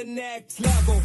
next level.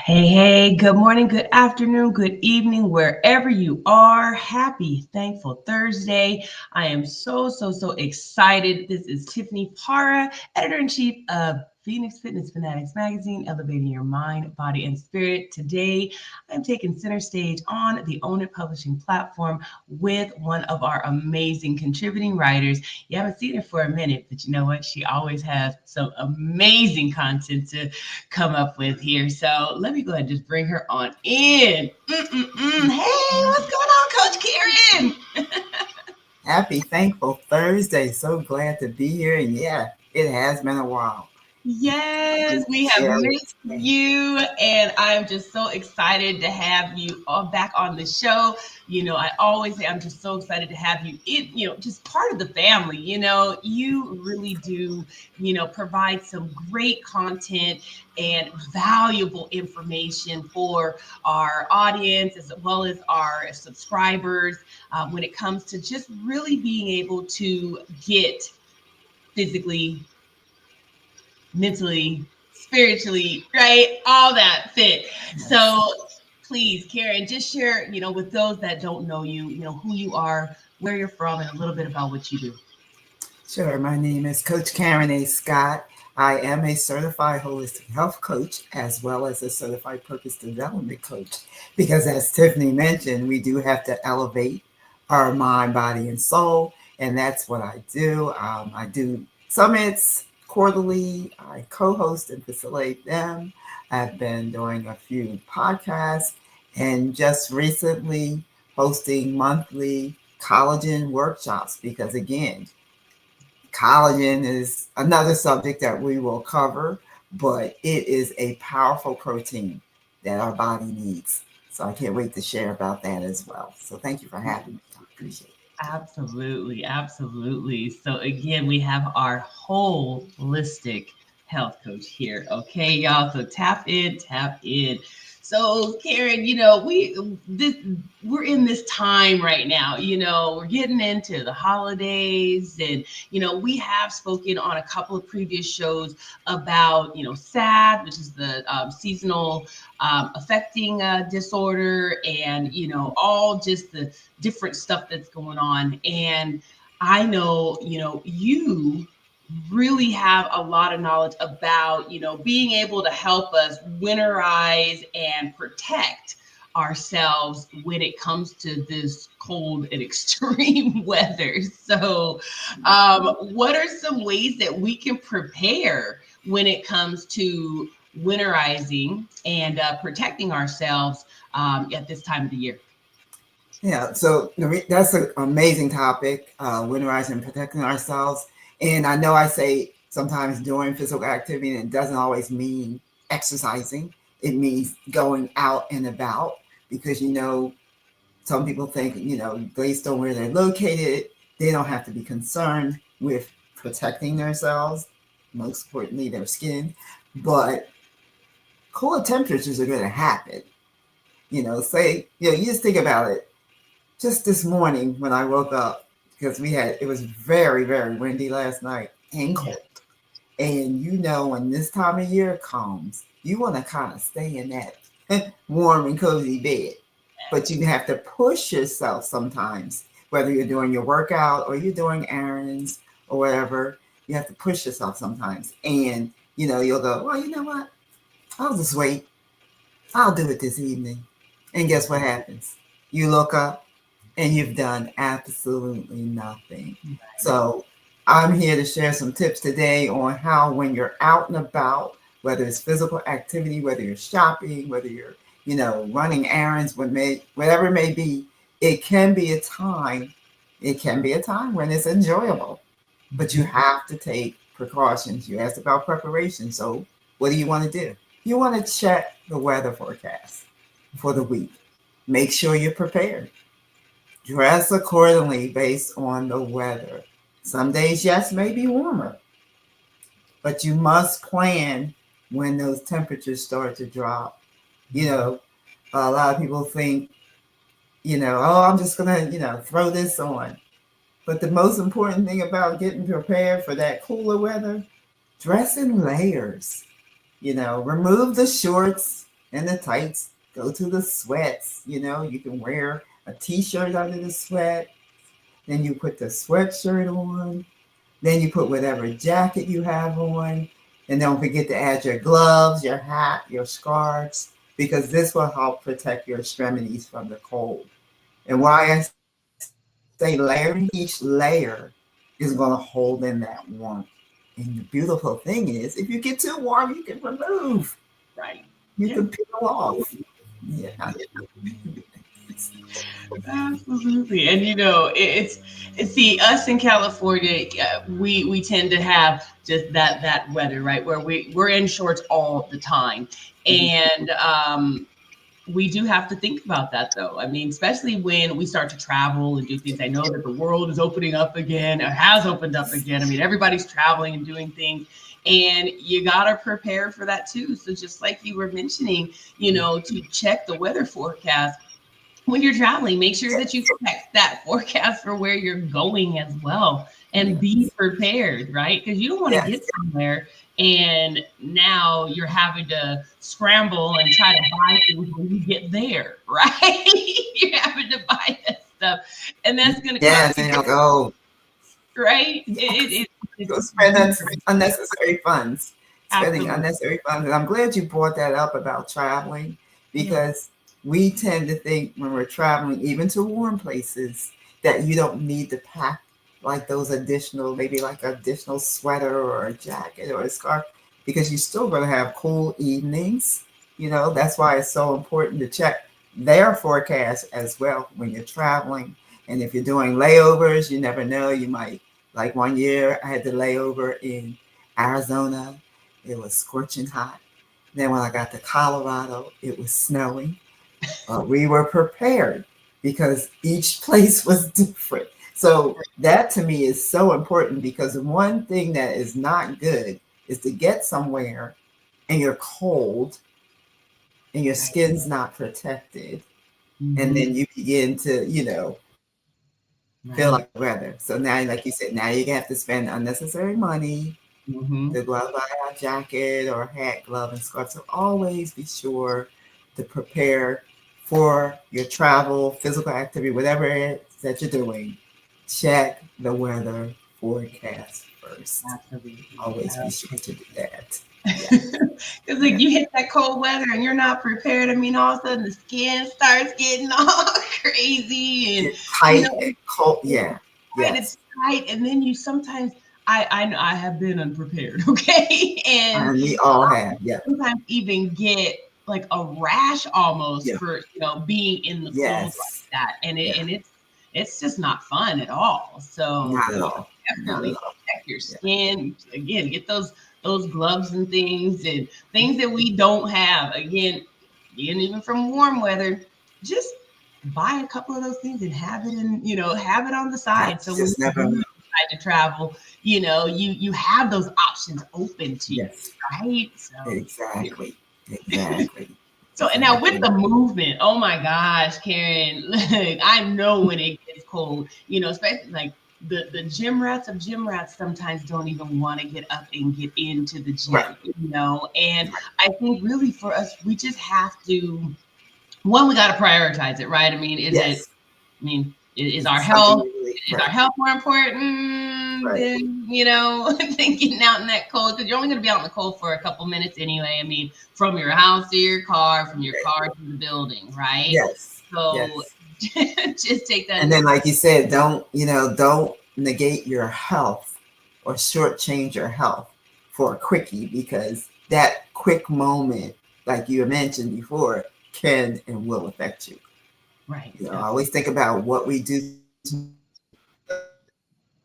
Hey, good morning, good afternoon, good evening, wherever you are. Happy, thankful Thursday. I am so excited. This is Tiffany Para, editor-in-chief of Phoenix Fitness Fanatics magazine, elevating your mind, body, and spirit. Today, I'm taking center stage on the Own It Publishing platform with one of our amazing contributing writers. You haven't seen her for a minute, but you know what? She always has some amazing content to come up with here. So let me go ahead and just bring her on in. Hey, what's going on, Coach Karen? Happy, thankful Thursday. So glad to be here. And yeah, it has been a while. Yes, we have missed you, and I'm just so excited to have you all back on the show. You know, I always say I'm just so excited to have you just part of the family. You know, you really do, provide some great content and valuable information for our audience as well as our subscribers when it comes to just really being able to get physically, mentally, spiritually, right? All that fit. Yes. So please, Karen, just share, with those that don't know you, who you are, where you're from, and a little bit about what you do. Sure. My name is Coach Karen A. Scott. I am a certified holistic health coach as well as a certified purpose development coach because as Tiffany mentioned, we do have to elevate our mind, body, and soul. And that's what I do. I do summits quarterly. I co-host and facilitate them. I've been doing a few podcasts and just recently hosting monthly collagen workshops because again, collagen is another subject that we will cover, but it is a powerful protein that our body needs. So I can't wait to share about that as well. So thank you for having me. I appreciate it. Absolutely. So again, we have our holistic health coach here. Okay, y'all. So tap in. So Karen, we're in this time right now. We're getting into the holidays, and we have spoken on a couple of previous shows about SAD, which is the seasonal affecting disorder, and all just the different stuff that's going on. And I know you really have a lot of knowledge about being able to help us winterize and protect ourselves when it comes to this cold and extreme weather. So what are some ways that we can prepare when it comes to winterizing and protecting ourselves at this time of the year? Yeah, so that's an amazing topic, winterizing and protecting ourselves. And I know I say sometimes doing physical activity, and it doesn't always mean exercising. It means going out and about because, some people think, based on where they're located, they don't have to be concerned with protecting themselves, most importantly, their skin. But cooler temperatures are going to happen. You just think about it. Just this morning when I woke up, because it was very, very windy last night and cold. And when this time of year comes, you want to kind of stay in that warm and cozy bed. But you have to push yourself sometimes, whether you're doing your workout or you're doing errands or whatever, you have to push yourself sometimes. And, you'll go, well, you know what? I'll just wait. I'll do it this evening. And guess what happens? You look up and you've done absolutely nothing. So I'm here to share some tips today on how when you're out and about, whether it's physical activity, whether you're shopping, whether you're, running errands, whatever it may be, it can be a time, it can be a time when it's enjoyable, but you have to take precautions. You asked about preparation. So what do you want to do? You want to check the weather forecast for the week. Make sure you're prepared. Dress accordingly based on the weather. Some days, yes, may be warmer, but you must plan when those temperatures start to drop. You know, a lot of people think, oh, I'm just going to, throw this on. But the most important thing about getting prepared for that cooler weather, dress in layers. Remove the shorts and the tights, go to the sweats. You can wear a t-shirt under the sweat, then you put the sweatshirt on, then you put whatever jacket you have on, and don't forget to add your gloves, your hat, your scarves, because this will help protect your extremities from the cold. And why I say layering, each layer is going to hold in that warmth. And the beautiful thing is, if you get too warm, you can remove. Right. You Yeah. can peel off. Yeah. Absolutely. And it's see us in California, we tend to have just that weather, right? Where we're in shorts all the time. And we do have to think about that though. I mean, especially when we start to travel and do things. I know that the world is opening up again, or has opened up again. I mean, everybody's traveling and doing things, and you got to prepare for that too. So just like you were mentioning, to check the weather forecast when you're traveling, make sure that you check that forecast for where you're going as well, and be prepared, right? Because you don't want to Yes. get somewhere and now you're having to scramble and try to buy things when you get there, right? You're having to buy that stuff, and that's going to Yes, cost and you, you'll go, right? yes, go It's spend unnecessary funds, spending absolutely, unnecessary funds. And I'm glad you brought that up about traveling, yeah, because we tend to think when we're traveling, even to warm places, that you don't need to pack like those additional, maybe like additional sweater or a jacket or a scarf, because you're still going to have cool evenings. That's why it's so important to check their forecast as well when you're traveling. And if you're doing layovers, you never know. You might, like one year, I had to layover in Arizona. It was scorching hot. Then when I got to Colorado, it was snowing. We were prepared because each place was different. So that to me is so important, because one thing that is not good is to get somewhere and you're cold and your right. skin's not protected. And Mm-hmm. then you begin to, feel Right. like the weather. So now, like you said, now you have to spend unnecessary money Mm-hmm. to go out buy a jacket or hat, glove, and scarf. So always be sure to prepare for your travel, physical activity, whatever it is that you're doing. Check the weather forecast first. Absolutely. Always be sure to do that. Yeah. Because like Yeah. you hit that cold weather and you're not prepared. I mean, all of a sudden the skin starts getting all crazy, and Get tight and it's, cold. it's Yeah. tight, Yes. it's tight, and then you sometimes I have been unprepared, okay, and And we all have. Yeah. sometimes even get like a rash almost Yeah. for being in the cold like Yes. that, and Yeah. it's just not fun at all. So Not at all. Not at definitely all. protect your Yeah. skin. Again, get those gloves and things that we don't have. Again, even from warm weather, just buy a couple of those things and have it in, have it on the Yeah. side. So when Just you never do know. decide to travel, you have those options open to you, Yes. right? So Exactly. Exactly. so and now with Exactly. the movement, oh my gosh, Karen, look, I know when it gets cold, especially like the gym rats sometimes don't even want to get up and get into the Right. gym. And Right. I think really for us, we just have to, one, we got to prioritize it, right? I mean, Yes. is It's our something health, you really is our right. health more important Right. than, than getting out in that cold? Because you're only going to be out in the cold for a couple minutes anyway. I mean, from your house to your car, from your Right. car to the building, right? Yes. So Yes. just take that And into then, like you said, don't negate your health or shortchange your health for a quickie, because that quick moment, like you mentioned before, can and will affect you. Right. I always think about what we do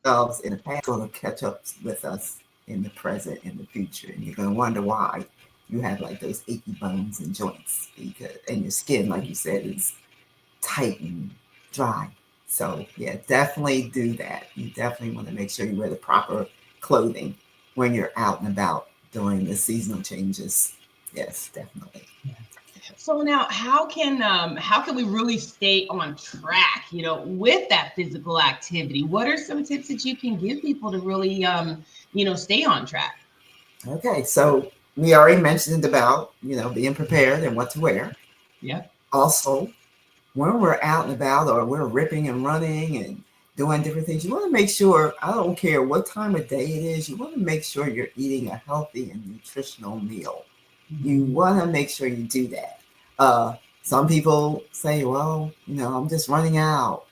ourselves in the past going to catch up with us in the present, in the future, and you're going to wonder why you have like those achy bones and joints because, and your skin, like you said, is tight and dry. So yeah, definitely do that. You definitely want to make sure you wear the proper clothing when you're out and about during the seasonal changes. Yes, definitely. Yeah. So now, how can we really stay on track? With that physical activity. What are some tips that you can give people to really stay on track? Okay, so we already mentioned about being prepared and what to wear. Yep. Also, when we're out and about or we're ripping and running and doing different things, you want to make sure, I don't care what time of day it is, you want to make sure you're eating a healthy and nutritional meal. You Mm-hmm. want to make sure you do that. Some people say, well, I'm just running out.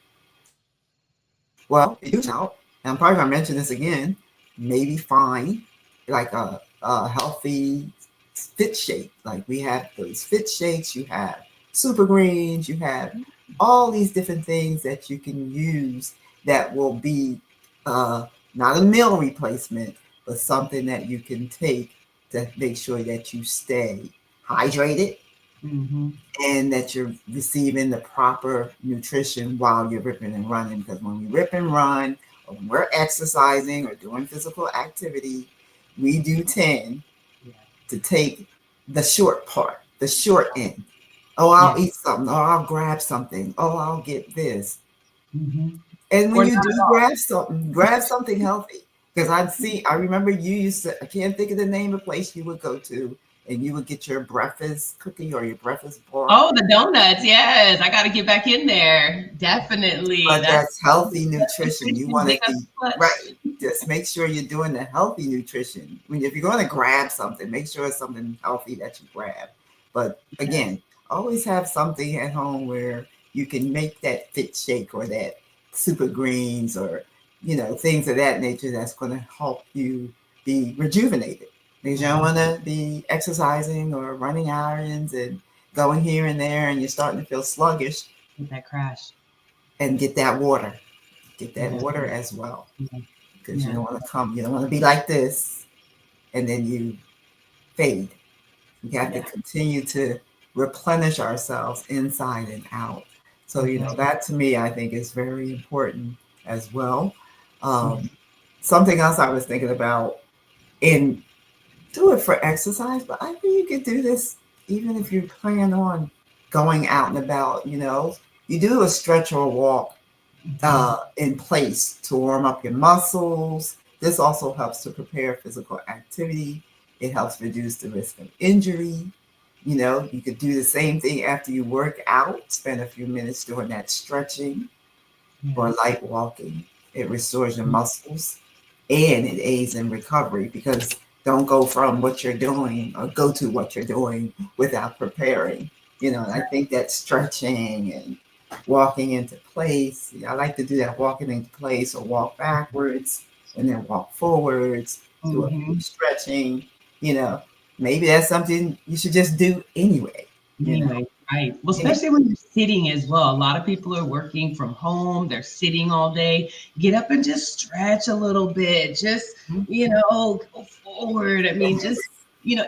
Well, if you do out, and I'm probably going to mention this again, maybe find like a healthy fit shake. Like we have those fit shakes, you have super greens, you have all these different things that you can use that will be not a meal replacement, but something that you can take to make sure that you stay hydrated Mm-hmm. and that you're receiving the proper nutrition while you're ripping and running. Because when we rip and run, or when we're exercising or doing physical activity, we do tend Yeah. to take the short part, the short end. Oh, Yeah. I'll eat something. Oh, I'll grab something. Oh, I'll get this. Mm-hmm. And when Or you not do at all. grab something healthy. Because I remember you used to, I can't think of the name of the place you would go to, and you would get your breakfast cookie or your breakfast bar. Oh, the donuts. Yes, I got to get back in there. Definitely. But That's that's healthy nutrition. You nutrition. want to Make us be right. clutch. Just make sure you're doing the healthy nutrition. I mean, if you're going to grab something, make sure it's something healthy that you grab. But Yes. again, always have something at home where you can make that fit shake or that super greens or things of that nature that's going to help you be rejuvenated. Because you don't Right. want to be exercising or running errands and going here and there, and you're starting to feel sluggish With that crash. and get that water. Get that Yeah. water as well. Yeah. Because Yeah. you don't want to be like this and then you fade. We have to Yeah. continue to replenish ourselves inside and out. So, Okay. that to me, I think is very important as well. Yeah. Um, Something else I was thinking about, and do it for exercise, but I think you could do this even if you plan on going out and about, you do a stretch or a walk Mhm. in place to warm up your muscles. This also helps to prepare physical activity. It helps reduce the risk of injury. You could do the same thing after you work out, spend a few minutes doing that stretching or Yes. light walking. It restores your Mm. muscles and it aids in recovery because don't go from what you're doing or go to what you're doing without preparing. And I think that stretching and walking into place, I like to do that walking into place or walk backwards and then walk forwards, do a few Mhm. stretching, you know, maybe that's something you should just do anyway, you know. Anyway, right. Well, Anyway, especially when you're sitting as well. A lot of people are working from home, they're sitting all day. Get up and just stretch a little bit. Just, go forward. I mean, yes, just,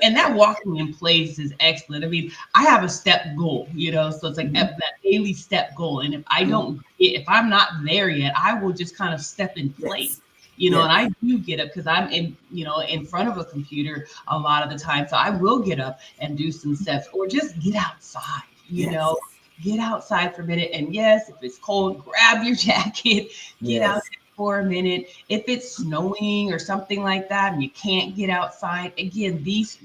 and that walking in place is excellent. I mean, I have a step goal, so it's like mhm, that daily step goal. And mhm, if I'm not there yet, I will just kind of step in place. yes, And yes, I do get up because I'm in front of a computer a lot of the time. So I will get up and do some steps or just get outside, yes, get outside for a minute. And yes, if it's cold, grab your jacket, get out yes, for a minute. If it's snowing or something like that and you can't get outside, again, these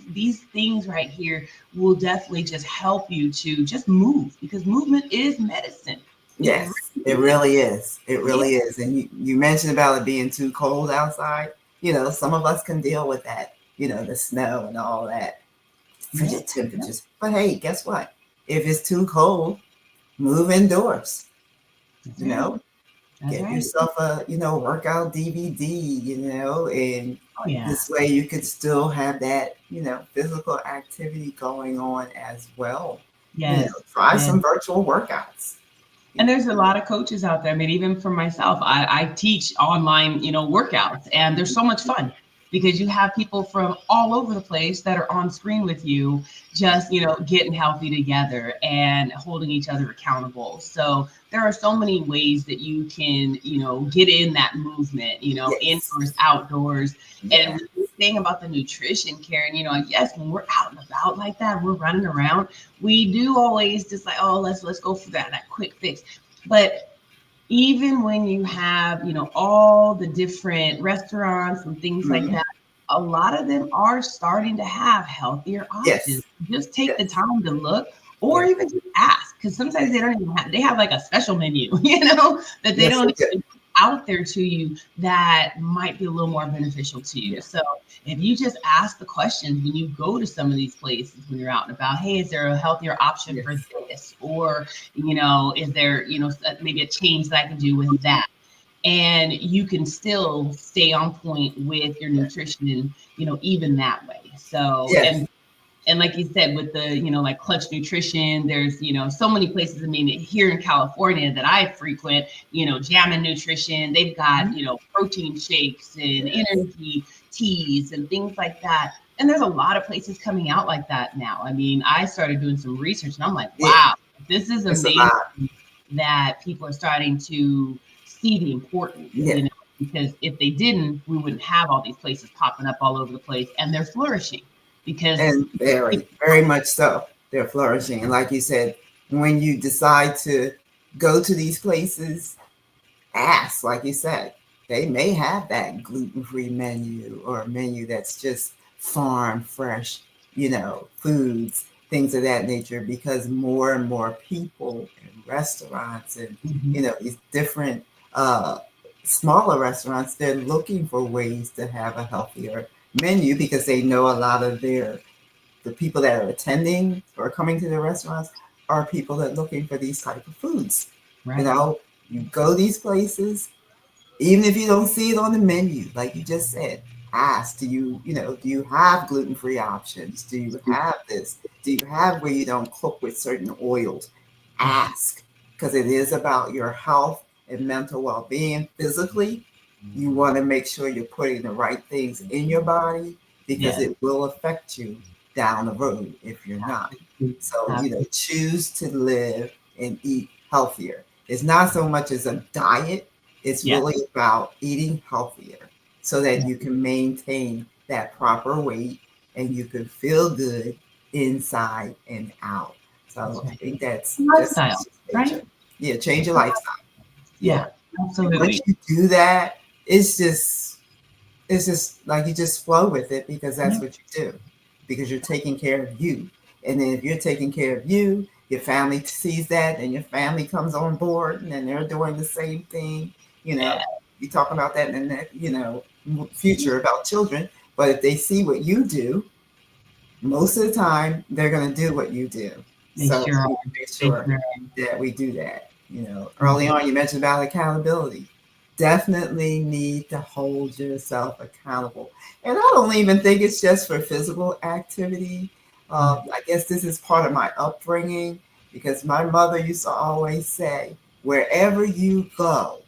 things right here will definitely just help you to just move because movement is medicine. It yes. It really is. really is. It Yeah. really is. And you mentioned about it being too cold outside. Some of us can deal with that, the snow and all that, Yeah. frigid temperatures. But hey, guess what? If it's too cold, move indoors, That's you right. know, That's get right. yourself a, workout DVD, and Oh yeah. this way you could still have that, physical activity going on as well. Yes. Try Yes. some virtual workouts. And there's a lot of coaches out there. I mean, even for myself, I teach online, workouts, and they're so much fun because you have people from all over the place that are on screen with you, just, getting healthy together and holding each other accountable. So there are so many ways that you can, get in that movement, Yes. indoors, outdoors. Yeah. And the thing about the nutrition, Karen, yes, when we're out and about like that, we're running around, we do always just like, oh, let's go for that quick fix. But even when you have, all the different restaurants and things like Mhm. that, a lot of them are starting to have healthier options. Yes. Just take the Yes. time to look, or Yeah. even just ask, because sometimes they don't even have, they have like a special menu, that they Yes, don't they do. even put out there to you that might be a little more beneficial to you. Yeah. So if you just ask the questions when you go to some of these places when you're out and about, hey, is there a healthier option for Yes. this? Or, is there, maybe a change that I can do with that? And you can still stay on point with your nutrition, even that way. So, Yes. and like you said, with the, like Clutch Nutrition, there's, so many places. I mean, here in California that I frequent, Jammin Nutrition, they've got, Mhm. protein shakes and Yes. energy teas and things like that. And there's a lot of places coming out like that now. I mean, I started doing some research and I'm like, Yeah. wow, this is It's a amazing lot. that people are starting to see the importance, Yeah. because if they didn't, we wouldn't have all these places popping up all over the place, and they're flourishing because And very, very much so. They're flourishing. And like you said, when you decide to go to these places, ask, like you said, they may have that gluten-free menu or a menu that's just farm fresh, foods, things of that nature, because more and more people in restaurants and, Mhm. these different uh, smaller restaurants, they're looking for ways to have a healthier menu because they know a lot of the people that are attending or coming to the restaurants are people that are looking for these type of foods. You Right. know, you go these places, even if you don't see it on the menu, like you just said, ask, do you have gluten-free options? Do you have this? Do you have where you don't cook with certain oils? Ask, because it is about your health and mental well-being physically. You want to make sure you're putting the right things in your body because Yes. it will affect you down the road if you're not. So, Absolutely. choose to live and eat healthier. It's not so much as a diet, it's Yeah. really about eating healthier so that Yeah. you can maintain that proper weight and you can feel good inside and out. That's So I right. think that's just Lifestyle, major. right? Yeah, change your lifestyle. Yeah. Yeah. And once Absolutely. you do that, it's just like you just flow with it because Yeah. that's what you do. Because you're taking care of you. And then if you're taking care of you, your family sees that and your family comes on board and then they're doing the same thing. You Yeah. know, you talk about that in the future about children. But if they see what you do, most of the time they're going to do what you do. They So sure are. we need to make They sure sure that we do that. Early are. on, you mentioned about accountability. Definitely need to hold yourself accountable. And I don't even think it's just for physical activity. I guess this is part of my upbringing because my mother used to always say, wherever you go,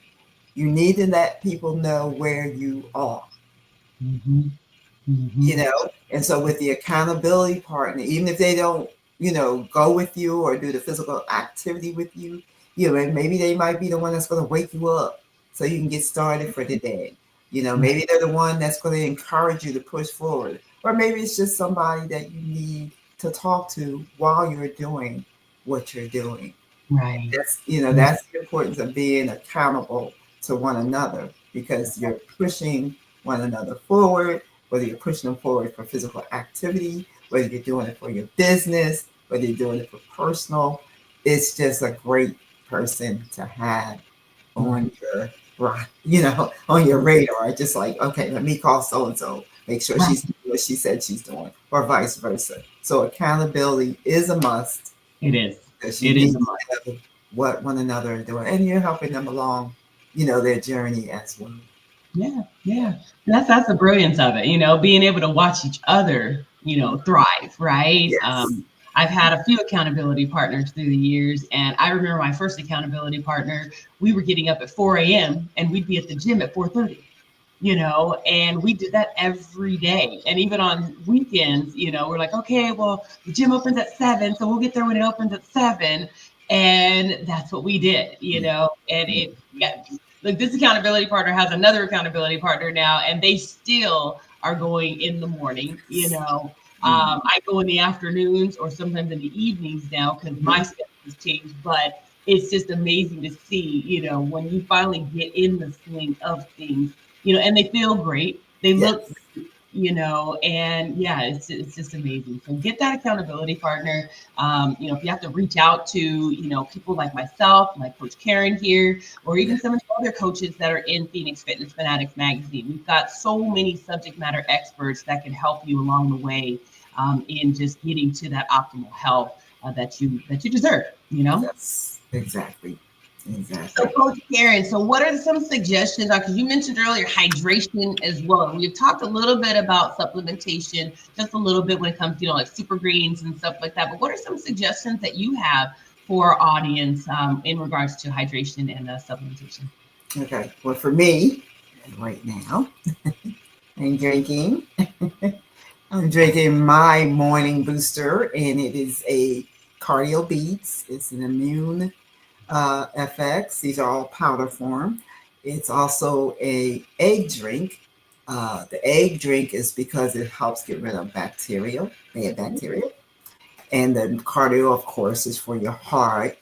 you need to let people know where you are. Mm-hmm. you Mm-hmm. know and so with the accountability partner, even if they don't go with you or do the physical activity with you, and maybe they might be the one that's going to wake you up so you can get started for the day. Right. Maybe they're the one that's going to encourage you to push forward, or maybe it's just somebody that you need to talk to while you're doing what you're doing. Right. That's the importance of being accountable to one another because you're pushing one another forward, whether you're pushing them forward for physical activity, whether you're doing it for your business, whether you're doing it for personal. It's just a great person to have Right. on your on your radar. Just like, okay, let me call so and so, make sure Right. she's doing what she said she's doing, or vice versa. So accountability is a must It is. because you It is need a must. to know what one another are doing, and you're helping them along, their journey as well. Yeah, Yeah. yeah. That's the brilliance of it, being able to watch each other, thrive, right? Yes. I've had a few accountability partners through the years. And I remember my first accountability partner, we were getting up at 4 a.m. and we'd be at the gym at 4:30. And we did that every day. And even on weekends, we're like, okay, well, the gym opens at 7, so we'll get there when it opens at 7. And that's what we did, and it, yeah, like this accountability partner has another accountability partner now, and they still are going in the morning, I go in the afternoons or sometimes in the evenings now because my schedule has changed, but it's just amazing to see, when you finally get in the swing of things, and they feel great. They look great, and yeah, it's just amazing. So get that accountability partner. If you have to reach out to, people like myself, like Coach Karen here, or even some of the other coaches that are in Phoenix Fitness Fanatics magazine, we've got so many subject matter experts that can help you along the way in just getting to that optimal health that you deserve, Yes, exactly. So, Coach Karen, so what are some suggestions? Because you mentioned earlier hydration as well. We've talked a little bit about supplementation, just a little bit when it comes to, like super greens and stuff like that. But what are some suggestions that you have for our audience in regards to hydration and supplementation? Okay. Well, for me, right now, I'm drinking. I'm drinking my morning booster, and it is a cardio beats. It's an immune FX. These are all powder form. It's also a egg drink. The egg drink is because it helps get rid of bacteria, bad bacteria. And the cardio, of course, is for your heart,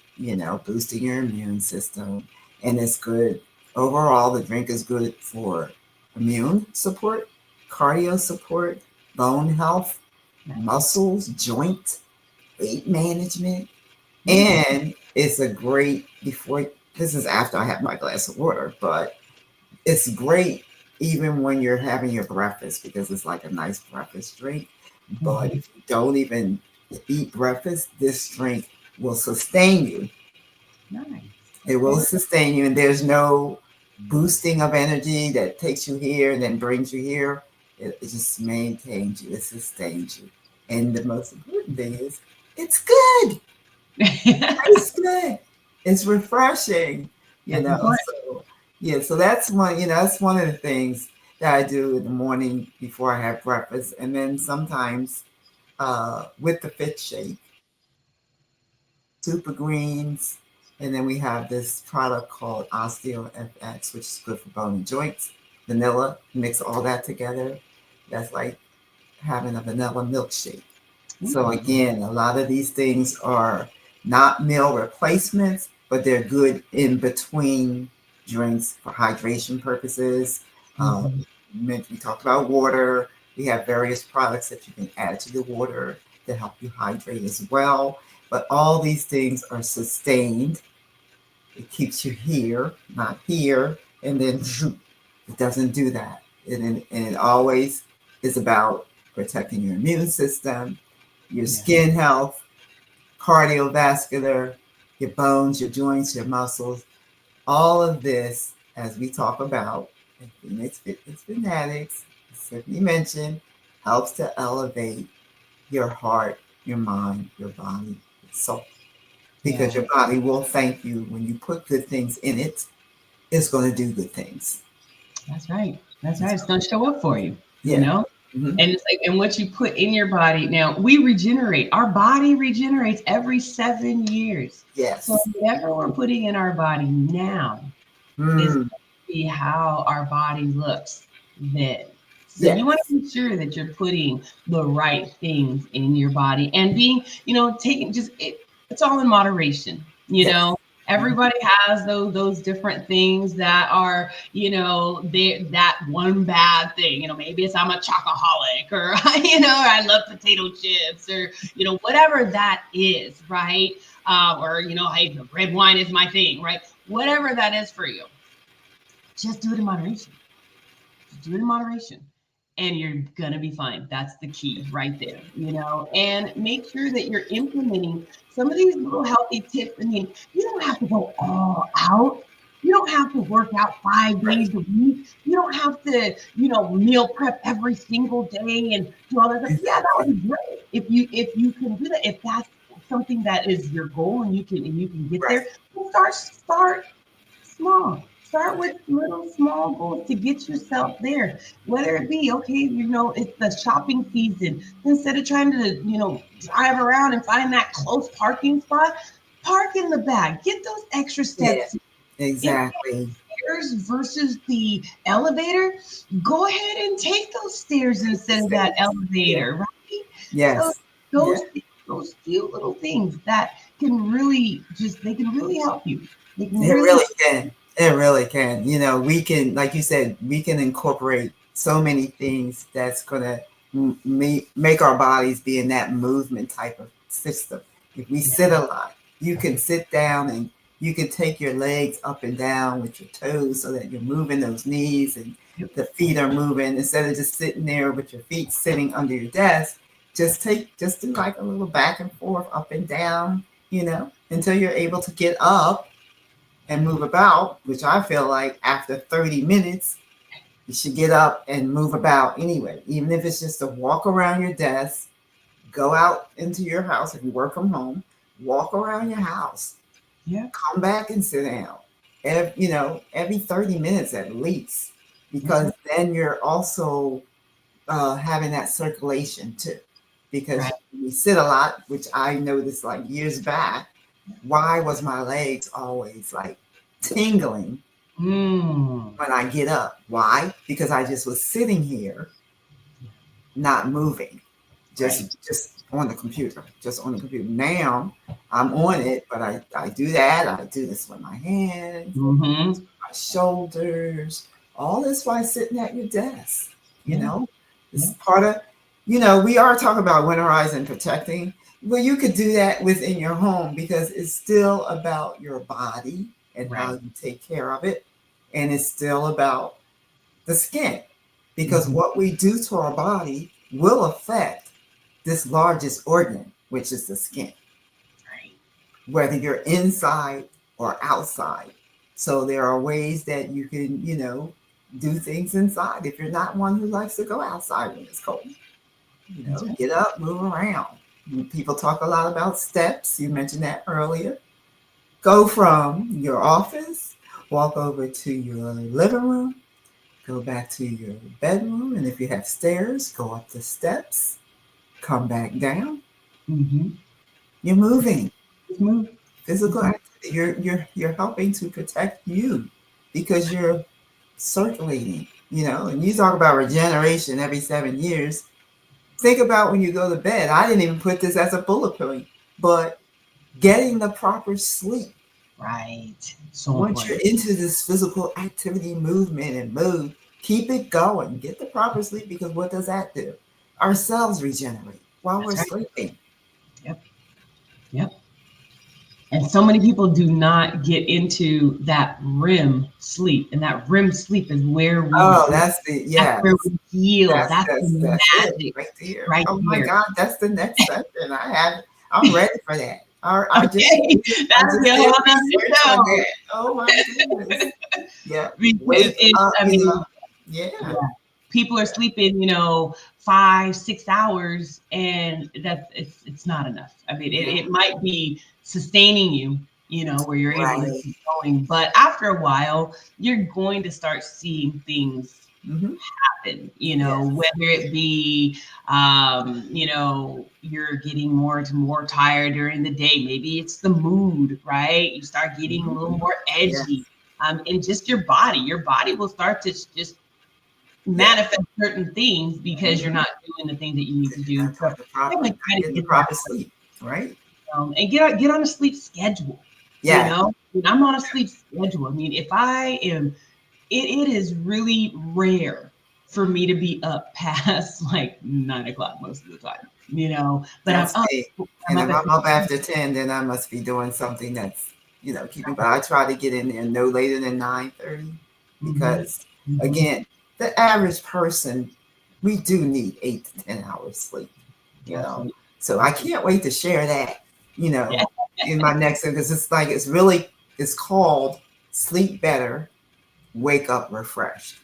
boosting your immune system. And it's good. Overall, the drink is good for immune support, cardio support, bone health, muscles, joint, weight management. And it's a great this is after I have my glass of water, but it's great even when you're having your breakfast because it's like a nice breakfast drink. But if you don't even eat breakfast, this drink will sustain you. Nice. It will sustain you, and there's no boosting of energy that takes you here and then brings you here. It just maintains you, it sustains you. And the most important thing is it's good. It's good. It's refreshing, So yeah, so that's one of the things that I do in the morning before I have breakfast. And then sometimes with the Fit Shake, super greens, and then we have this product called Osteo FX, which is good for bone and joints. Vanilla, mix all that together. That's like having a vanilla milkshake. So again, a lot of these things are not meal replacements, but they're good in between drinks for hydration purposes. We talked about water. We have various products that you can add to the water to help you hydrate as well. But all these things are sustained. It keeps you here, not here, and then it doesn't do that. And it always is about protecting your immune system, your skin health, cardiovascular, your bones, your joints, your muscles. All of this, as we talk about, it's Fanatics, as you mentioned, helps to elevate your heart, your mind, your body, your soul. Because your body will thank you when you put good things in it. It's going to do good things. That's right. That's right. It's going to show up for you. Mm-hmm. And it's like, and what you put in your body. Now we regenerate. Our body regenerates every 7 years. Yes. So whatever we're putting in our body now is going to be how our body looks then. So you want to be sure that you're putting the right things in your body and being, taking it's all in moderation, Everybody has those different things that are, that one bad thing. Maybe it's I'm a chocoholic, or I love potato chips, or whatever that is, right? Or hey, the red wine is my thing, right? Whatever that is for you, just do it in moderation. Just do it in moderation. And you're gonna be fine. That's the key right there, and make sure that you're implementing some of these little healthy tips. I mean, you don't have to go all out, You don't have to work out 5 days a week. You don't have to, meal prep every single day and do all that stuff. Yeah, that would Exactly. be great if you can do that. If that's something that is your goal and you can get Right. there, well, start small. Start with little small goals to get yourself there. Whether it be, okay, it's the shopping season. Instead of trying to, drive around and find that close parking spot, park in the back. Get those extra Yeah. steps. If Exactly. stairs versus the elevator, go ahead and take those stairs instead of that Yeah. elevator, right? So Yes. Yeah. those few little things that they can really help you. They can It really really can. It really can. We can, like you said, we can incorporate so many things that's gonna make our bodies be in that movement type of system. If we yeah, sit a lot, you can sit down and you can take your legs up and down with your toes so that you're moving those knees and yep, the feet are moving instead of just sitting there with your feet sitting under your desk. Just do like a little back and forth, up and down, until you're able to get up and move about, which I feel like after 30 minutes, you should get up and move about anyway, even if it's just to walk around your desk, go out into your house if you work from home, walk around your house, yeah, come back and sit down. Every 30 minutes at least, that's because right. then you're also having that circulation too. Because Right. we sit a lot, which I noticed like years back. Why was my legs always like tingling Mm, when I get up? Why? Because I just was sitting here, not moving, right. just on the computer, just on the computer. Now I'm on it, but I do that. I do this with my hands, Mm-hmm. my shoulders, all this while sitting at your desk. You Yeah. know, Yeah. it's part of, we are talking about winterizing and protecting. Well, you could do that within your home because it's still about your body and how Right. you take care of it. And it's still about the skin because Mm-hmm. what we do to our body will affect this largest organ, which is the skin, Right. whether you're inside or outside. So there are ways that you can, do things inside if you're not one who likes to go outside when it's cold. That's right. Get up, move around. People talk a lot about steps. You mentioned that earlier. Go from your office, walk over to your living room, go back to your bedroom, and if you have stairs, go up the steps, come back down. Mm-hmm. You're moving. Just move. Physical Just move. activity. You're helping to protect you because you're circulating. And you talk about regeneration every 7 years. Think about when you go to bed. I didn't even put this as a bullet point, but getting the proper sleep. Right. So Once you're important. into this physical activity, movement, and mood, keep it going. Get the proper sleep because what does that do? Our cells regenerate while we're That's right. sleeping. Yep. Yep. And so many people do not get into that REM sleep. And that REM sleep is where Oh, we that's the that's yes. where we heal. That's That's the that's that's it magic right there. right Oh my there. God, that's the next session. I'm ready for that. I just Okay. I That'll be just a did whole nother research on show. that. Oh my goodness. Yeah. Because Wake it's, up, I mean, Yeah. yeah, people are sleeping, 5, 6 hours, and it's not enough. I mean, it, Yeah. it might be sustaining you, where you're able to Right. keep going, but after a while, you're going to start seeing things Mm-hmm. happen, Yes. whether it be, you're getting more tired during the day. Maybe it's the mood, right? You start getting a Mm-hmm. little more Yes. edgy. And just your body will start to just Yeah. manifest certain things because you're Mm-hmm. not doing the things that you need to do. So definitely Not try to getting the get that proper sleep. Right. and get on a sleep schedule. Yeah. I'm on a sleep schedule. I mean, if I am, it is really rare for me to be up past like 9 o'clock most of the time. But I'm That's up. me. I'm And up if at I'm up after 10, then I must be doing something that's, keeping, but I try to get in there no later than 9:30 mm-hmm, because, mm-hmm, again, the average person, we do need 8 to 10 hours sleep, you know. absolutely, So I absolutely. can't wait to share that, Yeah. in my next one because it's like, it's really, it's called sleep better, wake up refreshed.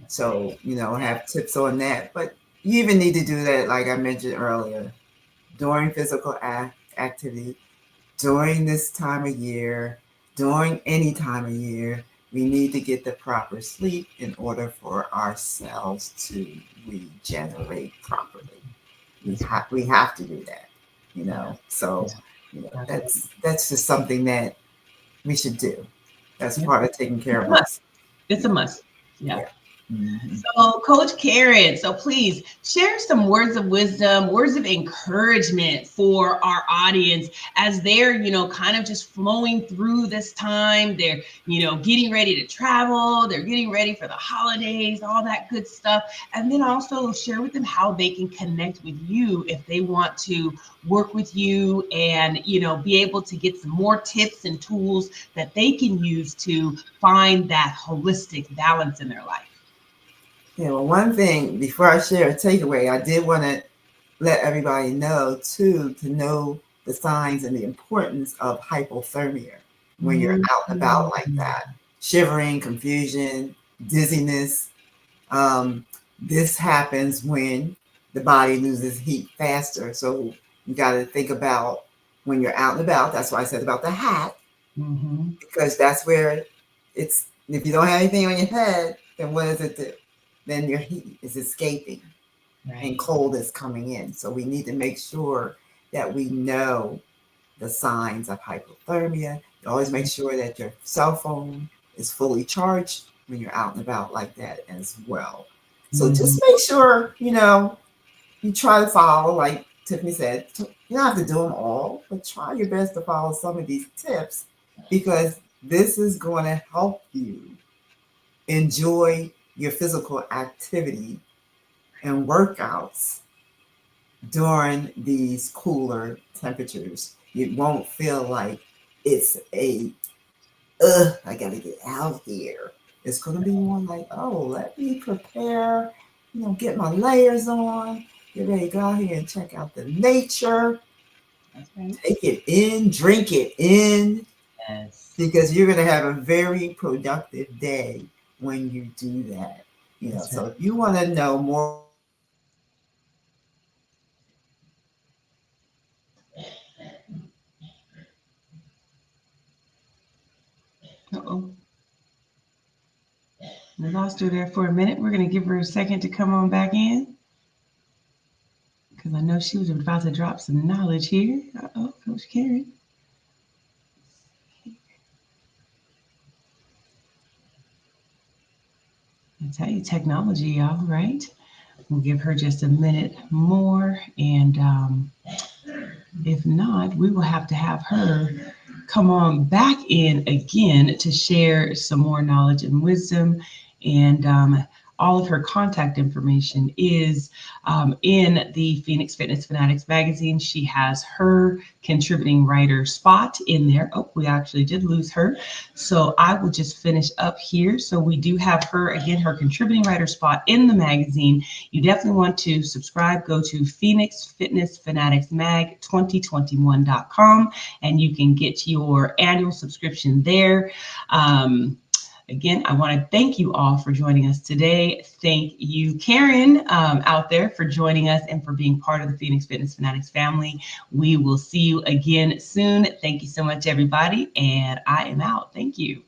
So, have tips on that. But you even need to do that, like I mentioned earlier, during physical activity, during this time of year, during any time of year. We need to get the proper sleep in order for our cells to regenerate properly. We have to do that. So that's just something that we should do. That's part of taking care of us. It's a must. Yeah. Mm-hmm. So, Coach Karen, so please share some words of wisdom, words of encouragement for our audience as they're, kind of just flowing through this time. They're, getting ready to travel. They're getting ready for the holidays, all that good stuff. And then also share with them how they can connect with you if they want to work with you and, be able to get some more tips and tools that they can use to find that holistic balance in their life. Yeah, well, one thing before I share a takeaway, I did want to let everybody know too, to know the signs and the importance of hypothermia when you're out and about like that. Shivering, confusion, dizziness. This happens when the body loses heat faster. So you got to think about when you're out and about. That's why I said about the hat, because that's where it's, if you don't have anything on your head, then what does it do? Then your heat is escaping, right, and cold is coming in. So we need to make sure that we know the signs of hypothermia. You always make sure that your cell phone is fully charged when you're out and about like that as well. So just make sure, you try to follow, like Tiffany said, you don't have to do them all, but try your best to follow some of these tips, because this is going to help you enjoy your physical activity and workouts during these cooler temperatures. You won't feel like it's I gotta get out here. It's gonna be more like, oh, let me prepare, get my layers on, get ready to go out here and check out the nature. Okay. Take it in, drink it in. Yes. Because you're gonna have a very productive day when you do that. So if you want to know more, We lost her there for a minute. We're going to give her a second to come on back in, because I know she was about to drop some knowledge here. Uh-oh, Coach Karen. I tell you, technology, y'all, right? We'll give her just a minute more, and if not, we will have to have her come on back in again to share some more knowledge and wisdom. And all of her contact information is in the Phoenix Fitness Fanatics magazine. She has her contributing writer spot in there. Oh, we actually did lose her. So I will just finish up here. So we do have her, again, her contributing writer spot in the magazine. You definitely want to subscribe. Go to Phoenix Fitness Fanatics Mag 2021.com and you can get your annual subscription there. Again, I want to thank you all for joining us today. Thank you, Karen, out there, for joining us and for being part of the Phoenix Fitness Fanatics family. We will see you again soon. Thank you so much, everybody. And I am out. Thank you.